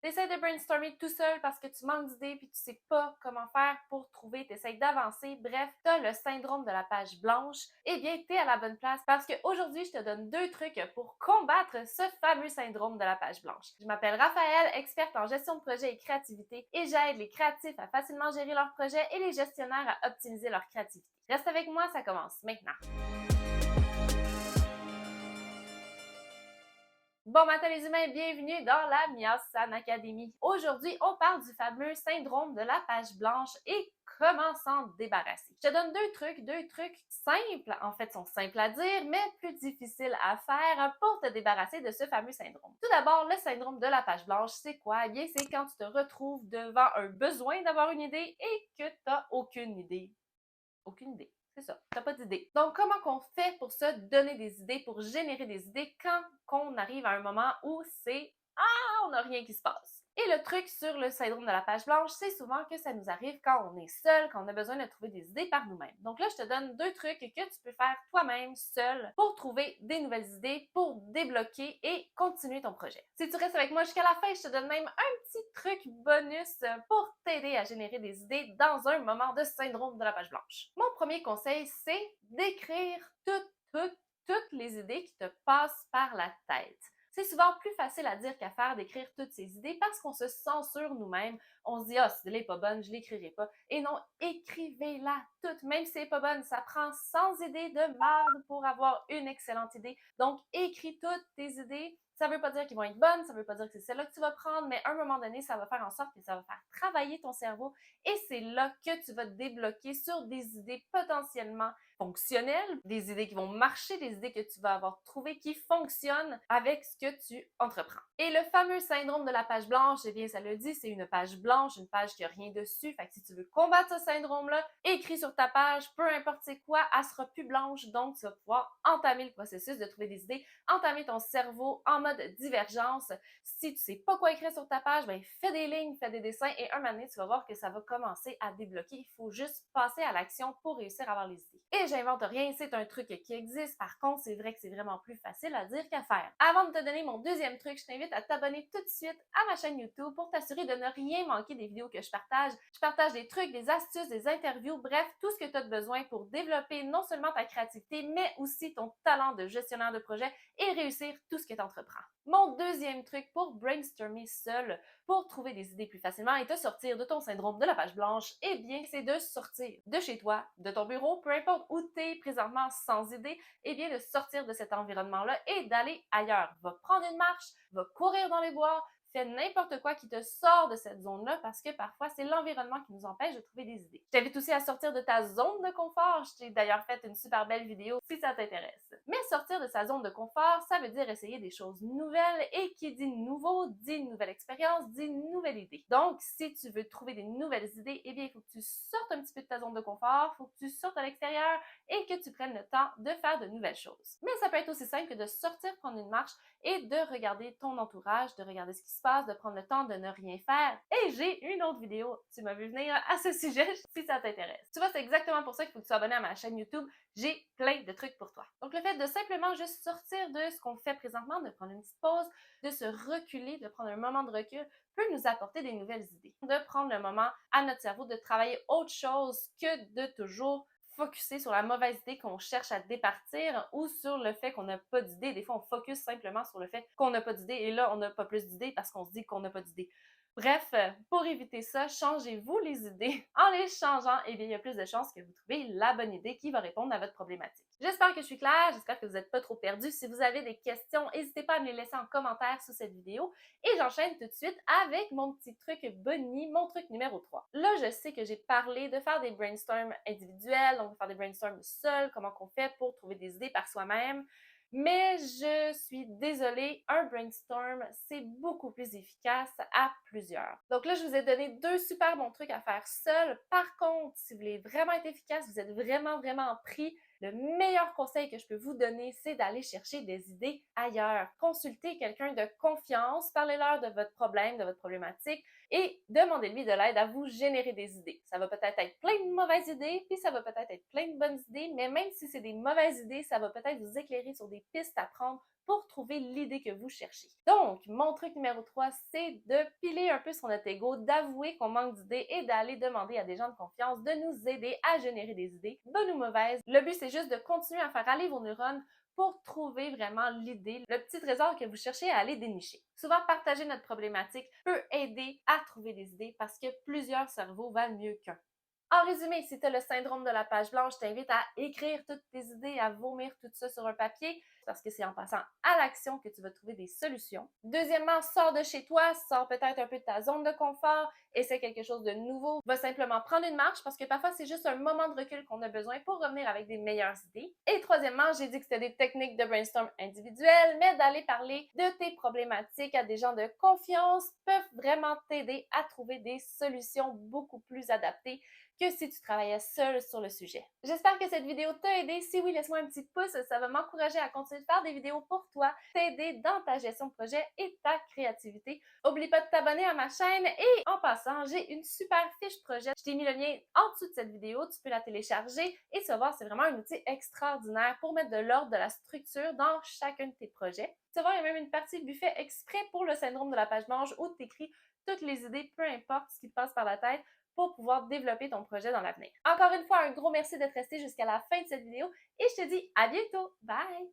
Tu essaies de brainstormer tout seul parce que tu manques d'idées puis tu sais pas comment faire pour trouver, tu essaies d'avancer, bref, tu as le syndrome de la page blanche, eh bien, tu es à la bonne place parce qu'aujourd'hui, je te donne 2 trucs pour combattre ce fameux syndrome de la page blanche. Je m'appelle Raphaël, experte en gestion de projet et créativité, et j'aide les créatifs à facilement gérer leurs projets et les gestionnaires à optimiser leur créativité. Reste avec moi, ça commence maintenant. Bon matin les humains, bienvenue dans la Miasan Academy. Aujourd'hui, on parle du fameux syndrome de la page blanche et comment s'en débarrasser. Je te donne 2 trucs simples, en fait sont simples à dire, mais plus difficiles à faire pour te débarrasser de ce fameux syndrome. Tout d'abord, le syndrome de la page blanche, c'est quoi? Eh bien, c'est quand tu te retrouves devant un besoin d'avoir une idée et que tu n'as aucune idée. Aucune idée. C'est ça, t'as pas d'idée. Donc, comment qu'on fait pour se donner des idées, pour générer des idées quand on arrive à un moment où c'est on n'a rien qui se passe? Et le truc sur le syndrome de la page blanche, c'est souvent que ça nous arrive quand on est seul, quand on a besoin de trouver des idées par nous-mêmes. Donc là, je te donne 2 trucs que tu peux faire toi-même, seul, pour trouver des nouvelles idées, pour débloquer et continuer ton projet. Si tu restes avec moi jusqu'à la fin, je te donne même un petit truc bonus pour t'aider à générer des idées dans un moment de syndrome de la page blanche. Mon premier conseil, c'est d'écrire toutes les idées qui te passent par la tête. C'est souvent plus facile à dire qu'à faire d'écrire toutes ces idées parce qu'on se censure nous-mêmes. On se dit, ah, cette idée n'est pas bonne, je l'écrirai pas. Et non, écrivez-la toutes, même si elle n'est pas bonne. Ça prend 100 idées de merde pour avoir une excellente idée. Donc, écris toutes tes idées. Ça ne veut pas dire qu'ils vont être bonnes, ça ne veut pas dire que c'est celle-là que tu vas prendre, mais à un moment donné, ça va faire en sorte que ça va faire travailler ton cerveau et c'est là que tu vas te débloquer sur des idées potentiellement fonctionnelles, des idées qui vont marcher, des idées que tu vas avoir trouvées qui fonctionnent avec ce que tu entreprends. Et le fameux syndrome de la page blanche, eh bien, ça le dit, c'est une page blanche, une page qui n'a rien dessus. Fait que si tu veux combattre ce syndrome-là, écris sur ta page, peu importe c'est quoi, elle sera plus blanche, donc tu vas pouvoir entamer le processus de trouver des idées, entamer ton cerveau en mode divergence. Si tu sais pas quoi écrire sur ta page, ben fais des lignes, fais des dessins et un moment donné, tu vas voir que ça va commencer à débloquer. Il faut juste passer à l'action pour réussir à avoir les idées. Et j'invente rien, c'est un truc qui existe. Par contre, c'est vrai que c'est vraiment plus facile à dire qu'à faire. Avant de te donner mon deuxième truc, je t'invite à t'abonner tout de suite à ma chaîne YouTube pour t'assurer de ne rien manquer des vidéos que je partage. Je partage des trucs, des astuces, des interviews, bref, tout ce que tu as besoin pour développer non seulement ta créativité, mais aussi ton talent de gestionnaire de projet et réussir tout ce que tu entreprends. Mon deuxième truc pour brainstormer seul, pour trouver des idées plus facilement et te sortir de ton syndrome de la page blanche, eh bien, c'est de sortir de chez toi, de ton bureau, peu importe où tu es présentement sans idée, eh bien, de sortir de cet environnement-là et d'aller ailleurs. Va prendre une marche, va courir dans les bois, fais n'importe quoi qui te sort de cette zone-là parce que parfois, c'est l'environnement qui nous empêche de trouver des idées. Je t'invite aussi à sortir de ta zone de confort. Je t'ai d'ailleurs fait une super belle vidéo si ça t'intéresse. Mais sortir de sa zone de confort, ça veut dire essayer des choses nouvelles et qui dit nouveau, dit une nouvelle expérience, dit une nouvelle idée. Donc, si tu veux trouver des nouvelles idées, eh bien, il faut que tu sortes un petit peu de ta zone de confort, il faut que tu sortes à l'extérieur et que tu prennes le temps de faire de nouvelles choses. Mais ça peut être aussi simple que de sortir, prendre une marche et de regarder ton entourage, de regarder ce qui se passe, de prendre le temps de ne rien faire. Et j'ai une autre vidéo, tu m'as vu venir à ce sujet si ça t'intéresse. Tu vois, c'est exactement pour ça qu'il faut que tu sois abonné à ma chaîne YouTube. J'ai plein de trucs pour toi. Donc, le fait de simplement juste sortir de ce qu'on fait présentement, de prendre une petite pause, de se reculer, de prendre un moment de recul, peut nous apporter des nouvelles idées. De prendre le moment à notre cerveau de travailler autre chose que de toujours focuser sur la mauvaise idée qu'on cherche à départir ou sur le fait qu'on n'a pas d'idée. Des fois, on focus simplement sur le fait qu'on n'a pas d'idée et là, on n'a pas plus d'idées parce qu'on se dit qu'on n'a pas d'idée. Bref, pour éviter ça, changez-vous les idées. En les changeant, eh bien, il y a plus de chances que vous trouviez la bonne idée qui va répondre à votre problématique. J'espère que je suis claire, j'espère que vous n'êtes pas trop perdus. Si vous avez des questions, n'hésitez pas à me les laisser en commentaire sous cette vidéo. Et j'enchaîne tout de suite avec mon petit truc Bunny, mon truc numéro 3. Là, je sais que j'ai parlé de faire des brainstorms individuels, donc de faire des brainstorms seuls, comment qu'on fait pour trouver des idées par soi-même. Mais je suis désolée, un brainstorm, c'est beaucoup plus efficace à plusieurs. Donc là, je vous ai donné 2 super bons trucs à faire seul. Par contre, si vous voulez vraiment être efficace, vous êtes vraiment pris, le meilleur conseil que je peux vous donner, c'est d'aller chercher des idées ailleurs. Consultez quelqu'un de confiance, parlez-leur de votre problème, de votre problématique et demandez-lui de l'aide à vous générer des idées. Ça va peut-être être plein de mauvaises idées, puis ça va peut-être être plein de bonnes idées, mais même si c'est des mauvaises idées, ça va peut-être vous éclairer sur des pistes à prendre pour trouver l'idée que vous cherchez. Donc, mon truc numéro 3, c'est de piler un peu sur notre ego, d'avouer qu'on manque d'idées et d'aller demander à des gens de confiance de nous aider à générer des idées, bonnes ou mauvaises. Le but, c'est juste de continuer à faire aller vos neurones pour trouver vraiment l'idée, le petit trésor que vous cherchez à aller dénicher. Souvent, partager notre problématique peut aider à trouver des idées parce que plusieurs cerveaux valent mieux qu'un. En résumé, si tu as le syndrome de la page blanche, je t'invite à écrire toutes tes idées, à vomir tout ça sur un papier, parce que c'est en passant à l'action que tu vas trouver des solutions. Deuxièmement, sors de chez toi, sors peut-être un peu de ta zone de confort, essaie quelque chose de nouveau, va simplement prendre une marche, parce que parfois c'est juste un moment de recul qu'on a besoin pour revenir avec des meilleures idées. Et troisièmement, j'ai dit que c'était des techniques de brainstorm individuelles, mais d'aller parler de tes problématiques à des gens de confiance peuvent vraiment t'aider à trouver des solutions beaucoup plus adaptées que si tu travaillais seul sur le sujet. J'espère que cette vidéo t'a aidé. Si oui, laisse-moi un petit pouce, ça va m'encourager à continuer de faire des vidéos pour toi, t'aider dans ta gestion de projet et ta créativité. N'oublie pas de t'abonner à ma chaîne et en passant, j'ai une super fiche projet. Je t'ai mis le lien en dessous de cette vidéo, tu peux la télécharger et tu vas voir, c'est vraiment un outil extraordinaire pour mettre de l'ordre, de la structure dans chacun de tes projets. Tu vas voir, il y a même une partie buffet exprès pour le syndrome de la page blanche où tu écris toutes les idées, peu importe ce qui te passe par la tête, pour pouvoir développer ton projet dans l'avenir. Encore une fois, un gros merci d'être resté jusqu'à la fin de cette vidéo et je te dis à bientôt. Bye!